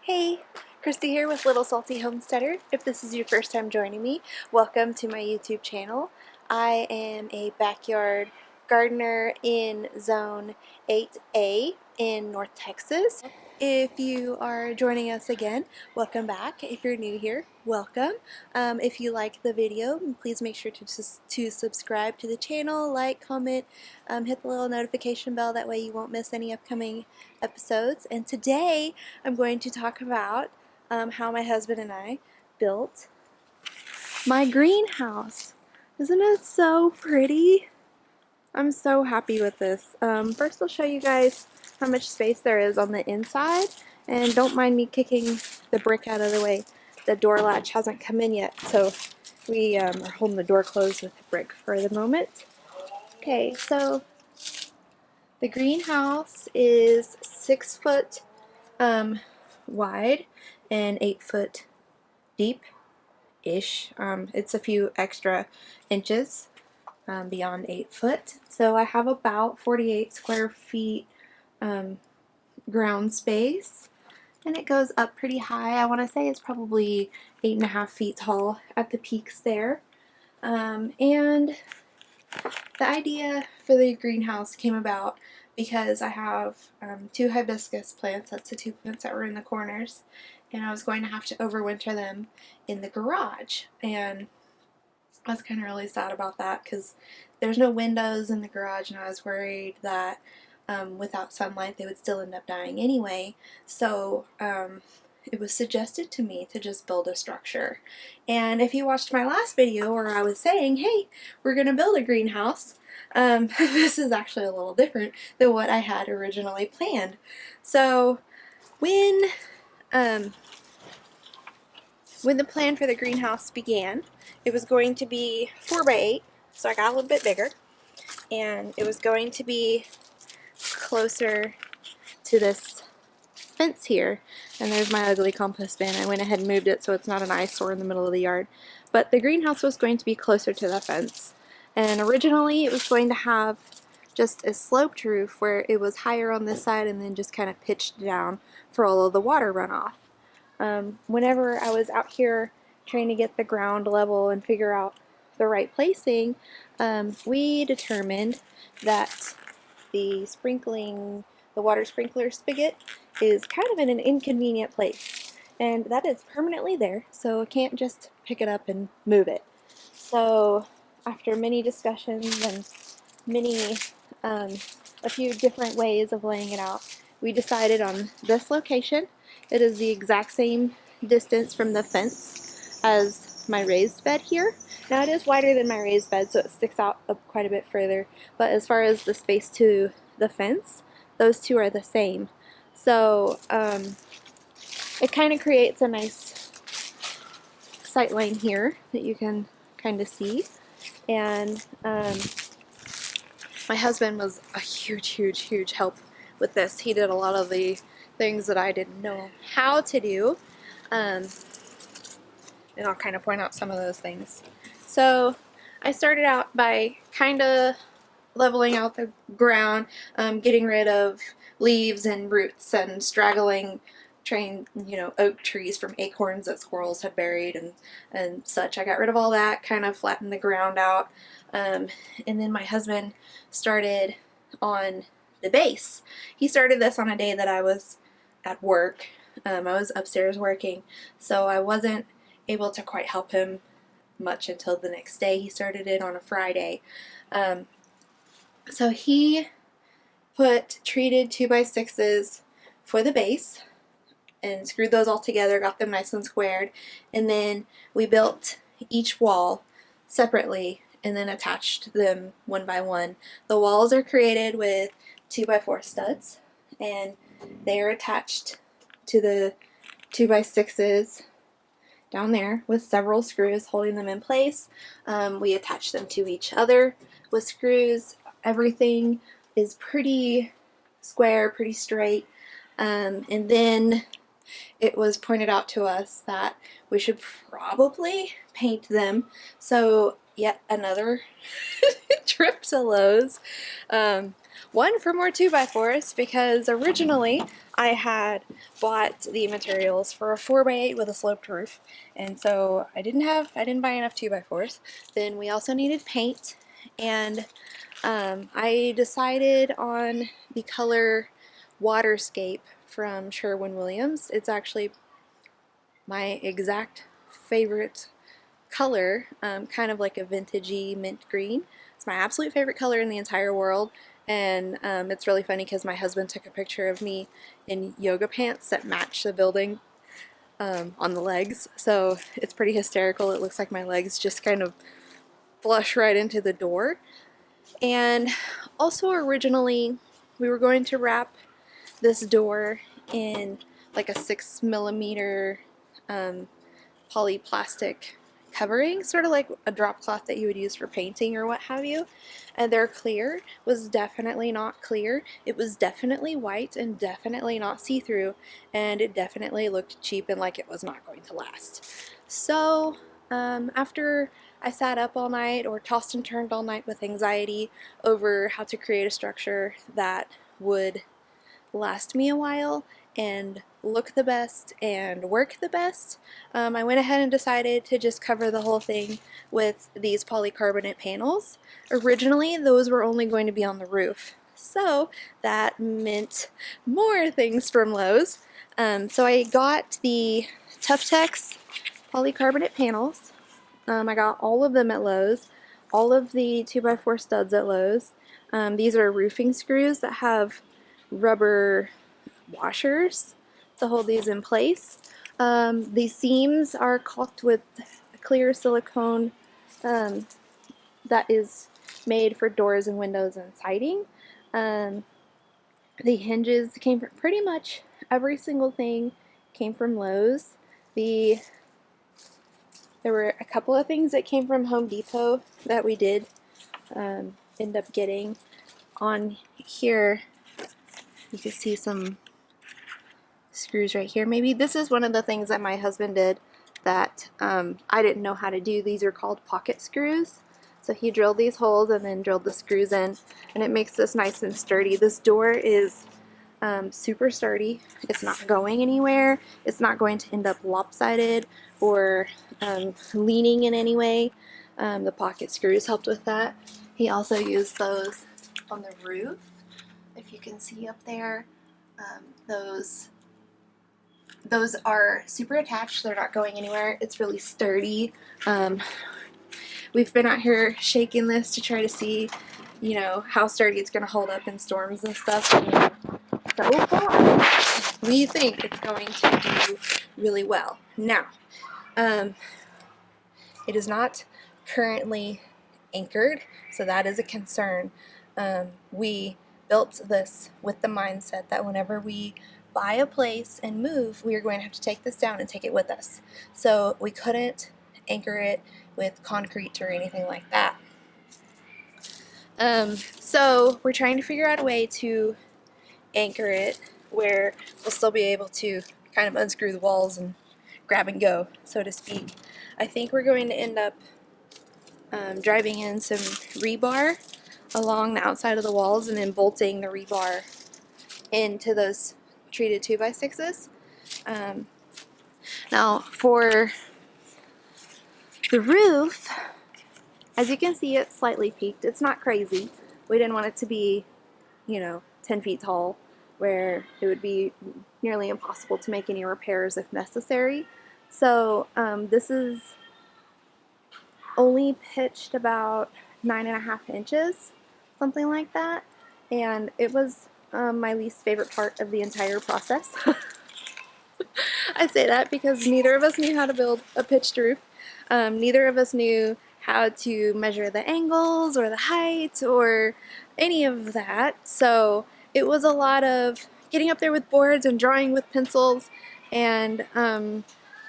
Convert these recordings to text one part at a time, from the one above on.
Hey, Christy here with Little Salty Homesteader. If this is your first time joining me, welcome to my YouTube channel. I am a backyard gardener in Zone 8A in North Texas. If you are joining us again, welcome back. If you're new here, welcome. If you like the video, please make sure to subscribe to the channel, like, comment, hit the little notification bell. That way you won't miss any upcoming episodes. And today I'm going to talk about how my husband and I built my greenhouse. Isn't it so pretty? I'm so happy with this. First I'll show you guys how much space there is on the inside, and don't mind me kicking the brick out of the way. The door latch hasn't come in yet, so we are holding the door closed with the brick for the moment. Okay, so the greenhouse is 6 foot wide and 8 foot deep-ish. It's a few extra inches beyond 8 foot. So I have about 48 square feet ground space, and it goes up pretty high. I want to say it's probably 8.5 feet tall at the peaks there. And the idea for the greenhouse came about because I have 2 hibiscus plants. That's the 2 plants that were in the corners, and I was going to have to overwinter them in the garage, and I was kind of really sad about that because there's no windows in the garage, and I was worried that without sunlight they would still end up dying anyway. So it was suggested to me to just build a structure. And if you watched my last video where I was saying, hey, we're going to build a greenhouse, this is actually a little different than what I had originally planned. So when the plan for the greenhouse began, it was going to be 4x8, so I got a little bit bigger, and it was going to be closer to this fence here. And there's my ugly compost bin. I went ahead and moved it so it's not an eyesore in the middle of the yard. But the greenhouse was going to be closer to the fence. And originally it was going to have just a sloped roof where it was higher on this side and then just kind of pitched down for all of the water runoff. Whenever I was out here trying to get the ground level and figure out the right placing, we determined that the water sprinkler spigot is kind of in an inconvenient place, and that is permanently there, so I can't just pick it up and move it. So after many discussions and a few different ways of laying it out, we decided on this location. It is the exact same distance from the fence as my raised bed here. Now it is wider than my raised bed, so it sticks out up quite a bit further, but as far as the space to the fence, those two are the same. So it kind of creates a nice sight line here that you can kind of see. And my husband was a huge help with this. He did a lot of the things that I didn't know how to do, and I'll kind of point out some of those things. So I started out by kind of leveling out the ground, getting rid of leaves and roots and straggling oak trees from acorns that squirrels had buried and such. I got rid of all that, kind of flattened the ground out, and then my husband started on the base. He started this on a day that I was at work. I was upstairs working, so I wasn't able to quite help him much until the next day. He started it on a Friday. So he put treated 2x6s for the base and screwed those all together, got them nice and squared, and then we built each wall separately and then attached them one by one. The walls are created with 2x4 studs, and they are attached to the 2x6s down there with several screws holding them in place. We attach them to each other with screws. Everything is pretty square, pretty straight, and then it was pointed out to us that we should probably paint them. So yet another trip to Lowe's. one for more 2x4s because originally I had bought the materials for a 4x8 with a sloped roof, and so I didn't buy enough 2x4s. Then we also needed paint, and I decided on the color Waterscape from Sherwin-Williams. It's actually my exact favorite color, kind of like a vintagey mint green. It's my absolute favorite color in the entire world, and it's really funny because my husband took a picture of me in yoga pants that match the building on the legs, so it's pretty hysterical. It looks like my legs just kind of flush right into the door. And also originally we were going to wrap this door in like a 6mm polyplastic covering, sort of like a drop cloth that you would use for painting or what have you. And their clear was definitely not clear. It was definitely white and definitely not see-through, and it definitely looked cheap and like it was not going to last. So after I sat up all night, or tossed and turned all night with anxiety over how to create a structure that would last me a while and look the best and work the best, I went ahead and decided to just cover the whole thing with these polycarbonate panels. Originally, those were only going to be on the roof, so that meant more things from Lowe's. So I got the Tough Tex polycarbonate panels. I got all of them at Lowe's, all of the 2x4 studs at Lowe's. These are roofing screws that have rubber washers to hold these in place. The seams are caulked with clear silicone that is made for doors and windows and siding. The hinges came from pretty much every single thing came from Lowe's. There were a couple of things that came from Home Depot that we did end up getting. On here you can see some screws right here. Maybe this is one of the things that my husband did that I didn't know how to do. These are called pocket screws. So he drilled these holes and then drilled the screws in, and it makes this nice and sturdy. This door is super sturdy. It's not going anywhere. It's not going to end up lopsided or leaning in any way. The pocket screws helped with that. He also used those on the roof. If you can see up there, those are super attached. They're not going anywhere. It's really sturdy. We've been out here shaking this to try to see, you know, how sturdy it's going to hold up in storms and stuff. And so far, we think it's going to do really well. Now, it is not currently anchored, so that is a concern. We built this with the mindset that whenever we buy a place and move, we are going to have to take this down and take it with us. So we couldn't anchor it with concrete or anything like that. So we're trying to figure out a way to anchor it where we'll still be able to kind of unscrew the walls and grab and go, so to speak. I think we're going to end up driving in some rebar along the outside of the walls and then bolting the rebar into those treated 2x6s. Now for the roof, as you can see, it's slightly peaked. It's not crazy. We didn't want it to be, you know, 10 feet tall where it would be nearly impossible to make any repairs if necessary. So this is only pitched about 9.5 inches, something like that, and it was my least favorite part of the entire process. I say that because neither of us knew how to build a pitched roof. Neither of us knew how to measure the angles or the height or any of that, so it was a lot of getting up there with boards and drawing with pencils and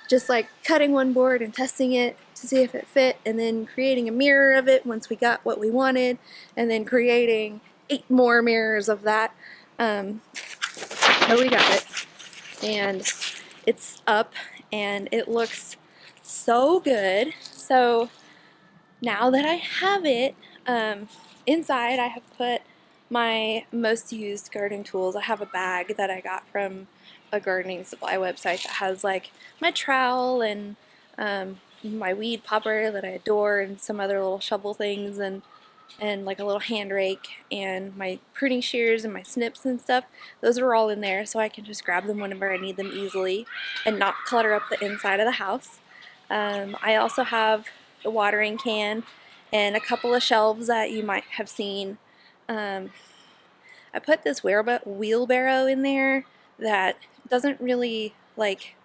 just like cutting one board and testing it to see if it fit, and then creating a mirror of it once we got what we wanted, and then creating 8 more mirrors of that. But we got it, and it's up and it looks so good. So now that I have it, inside I have put my most used gardening tools, I have a bag that I got from a gardening supply website that has like my trowel and my weed popper that I adore and some other little shovel things and like a little hand rake and my pruning shears and my snips and stuff. Those are all in there so I can just grab them whenever I need them easily and not clutter up the inside of the house. I also have the watering can and a couple of shelves that you might have seen. I put this wheelbarrow in there that doesn't really like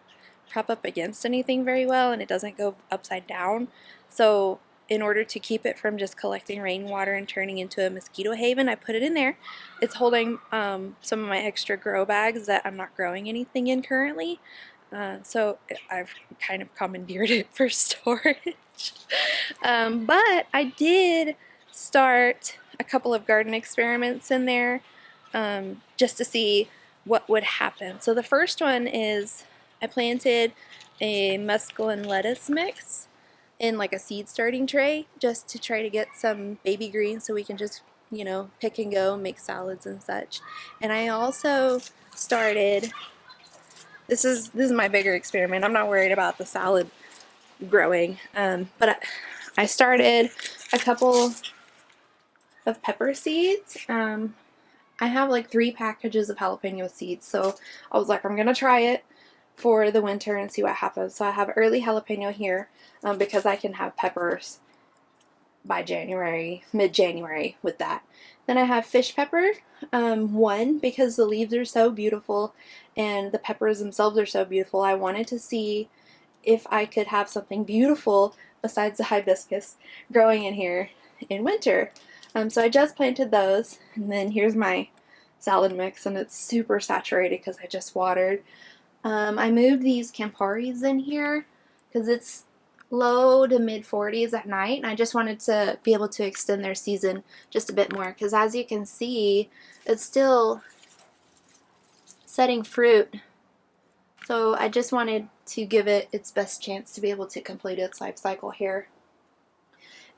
prop up against anything very well, and it doesn't go upside down. So in order to keep it from just collecting rainwater and turning into a mosquito haven, I put it in there. It's holding some of my extra grow bags that I'm not growing anything in currently. So I've kind of commandeered it for storage. But I did start a couple of garden experiments in there just to see what would happen. So the first one is I planted a mesclun lettuce mix in like a seed starting tray just to try to get some baby greens so we can just, you know, pick and go, make salads and such. And I also started, this is my bigger experiment. I'm not worried about the salad growing, but I started a couple of pepper seeds. I have like 3 packages of jalapeno seeds, so I was like, I'm gonna try it for the winter and see what happens. So I have early jalapeno here because I can have peppers by January, mid-January with that. Then I have fish pepper, 1 because the leaves are so beautiful and the peppers themselves are so beautiful. I wanted to see if I could have something beautiful besides the hibiscus growing in here in winter. So I just planted those, and then here's my salad mix, and it's super saturated because I just watered. I moved these Camparis in here because it's low to mid 40s at night, and I just wanted to be able to extend their season just a bit more because as you can see, it's still setting fruit. So I just wanted to give it its best chance to be able to complete its life cycle here.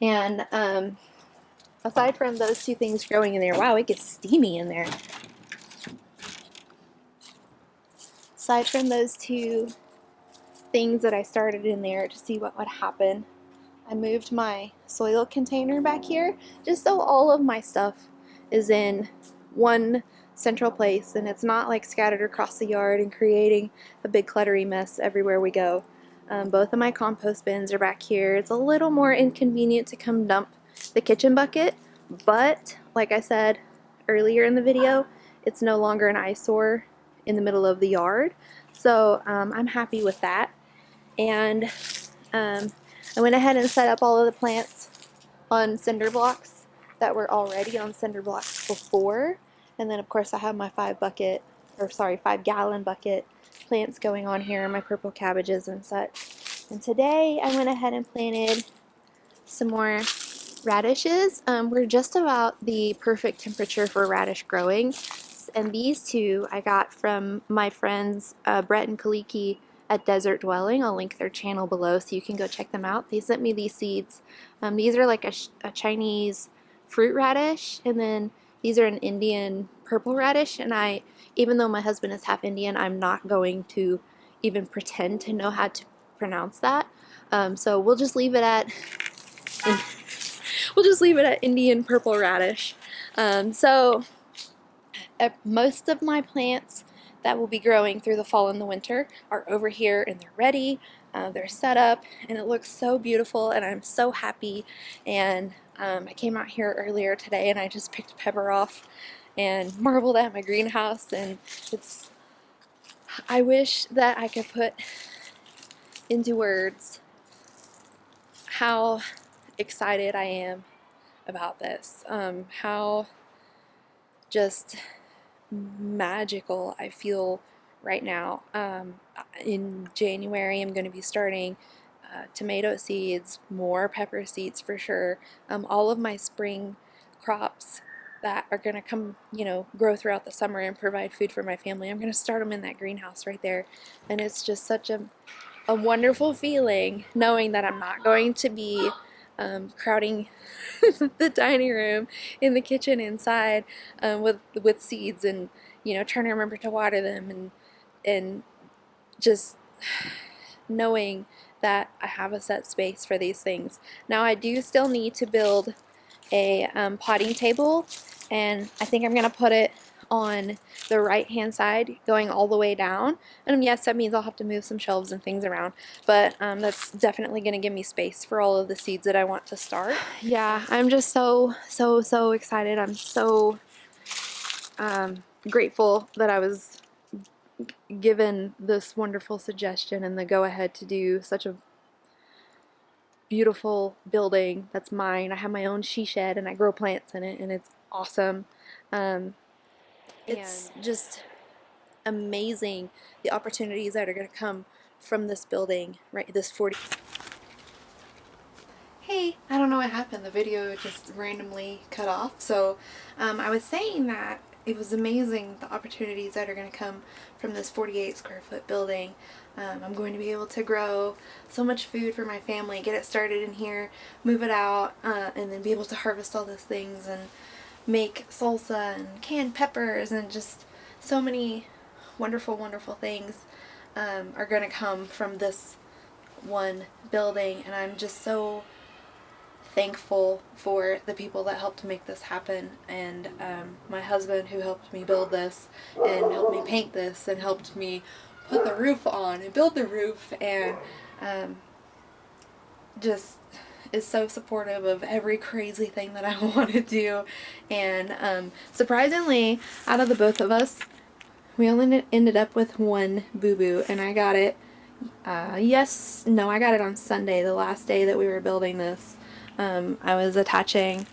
And aside from those 2 things growing in there, wow, it gets steamy in there. Aside from those 2 things that I started in there to see what would happen, I moved my soil container back here just so all of my stuff is in one central place and it's not like scattered across the yard and creating a big cluttery mess everywhere we go. Both of my compost bins are back here. It's a little more inconvenient to come dump the kitchen bucket, but like I said earlier in the video, it's no longer an eyesore in the middle of the yard. So I'm happy with that. And I went ahead and set up all of the plants on cinder blocks that were already on cinder blocks before. And then of course I have my 5-gallon bucket plants going on here, my purple cabbages and such. And today I went ahead and planted some more radishes. We're just about the perfect temperature for radish growing. And these 2 I got from my friends Brett and Kaliki at Desert Dwelling. I'll link their channel below so you can go check them out. They sent me these seeds. These are like a Chinese fruit radish, and then these are an Indian purple radish, and even though my husband is half Indian, I'm not going to even pretend to know how to pronounce that. So we'll just leave it at Indian purple radish. So most of my plants that will be growing through the fall and the winter are over here, and they're ready, they're set up, and it looks so beautiful, and I'm so happy. And I came out here earlier today and I just picked a pepper off and marveled at my greenhouse, and I wish that I could put into words how excited I am about this, how just magical I feel right now. In January I'm going to be starting tomato seeds, more pepper seeds for sure. All of my spring crops that are going to come, you know, grow throughout the summer and provide food for my family, I'm going to start them in that greenhouse right there. And it's just such a wonderful feeling knowing that I'm not going to be crowding the dining room, in the kitchen, inside, with seeds, and trying to remember to water them, and just knowing that I have a set space for these things. Now I do still need to build a potting table, and I think I'm gonna put it on the right hand side going all the way down, and yes, that means I'll have to move some shelves and things around, but that's definitely gonna give me space for all of the seeds that I want to start. Yeah, I'm just so excited. I'm so grateful that I was given this wonderful suggestion and the go-ahead to do such a beautiful building that's mine. I have my own she shed and I grow plants in it, and it's awesome. It's just amazing the opportunities that are going to come from this building, right? This 40. Hey, I don't know what happened. The video just randomly cut off. So I was saying that it was amazing the opportunities that are going to come from this 48 square foot building. I'm going to be able to grow so much food for my family, get it started in here, move it out, and then be able to harvest all those things and make salsa and canned peppers, and just so many wonderful things are going to come from this one building, and I'm just so thankful for the people that helped make this happen, and my husband, who helped me build this and helped me paint this and helped me put the roof on and build the roof, and just is so supportive of every crazy thing that I want to do. And surprisingly, out of the both of us, we only ended up with one boo-boo, and I got it I got it on Sunday, the last day that we were building this. I was attaching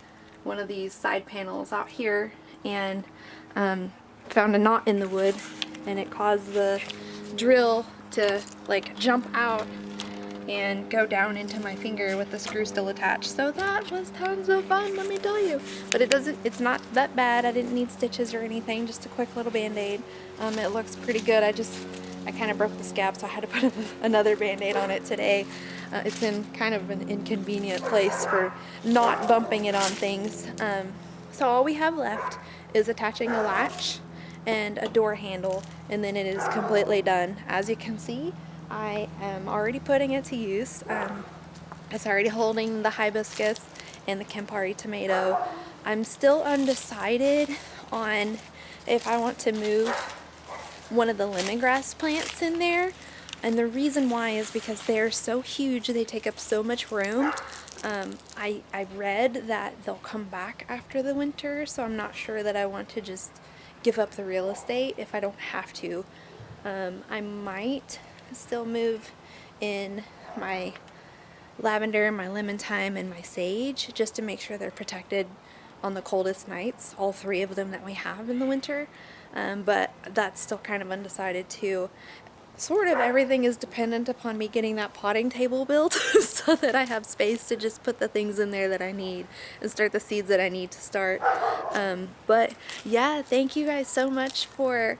one of these side panels out here, and found a knot in the wood, and it caused the drill to like jump out and go down into my finger with the screw still attached. So that was tons of fun, let me tell you. But it's not that bad. I didn't need stitches or anything, just a quick little band-aid. It looks pretty good. I kind of broke the scab, so I had to put another band-aid on it today. It's in kind of an inconvenient place for not bumping it on things. So all we have left is attaching a latch and a door handle, and then it is completely done. As you can see, I am already putting it to use. It's already holding the hibiscus and the Campari tomato. I'm still undecided on if I want to move one of the lemongrass plants in there, and the reason why is because they're so huge, they take up so much room. I read that they'll come back after the winter, so I'm not sure that I want to just give up the real estate if I don't have to. I might still move in my lavender, my lemon thyme, and my sage, just to make sure they're protected on the coldest nights, all three of them that we have in the winter. But that's still kind of undecided too. Sort of everything is dependent upon me getting that potting table built so that I have space to just put the things in there that I need and start the seeds that I need to start. But yeah, thank you guys so much for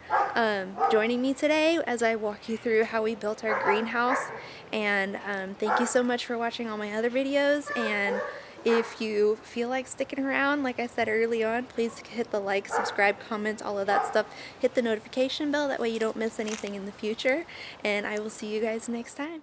joining me today as I walk you through how we built our greenhouse. And thank you so much for watching all my other videos. And if you feel like sticking around, like I said early on, please hit the like, subscribe, comment, all of that stuff. Hit the notification bell, that way you don't miss anything in the future. And I will see you guys next time.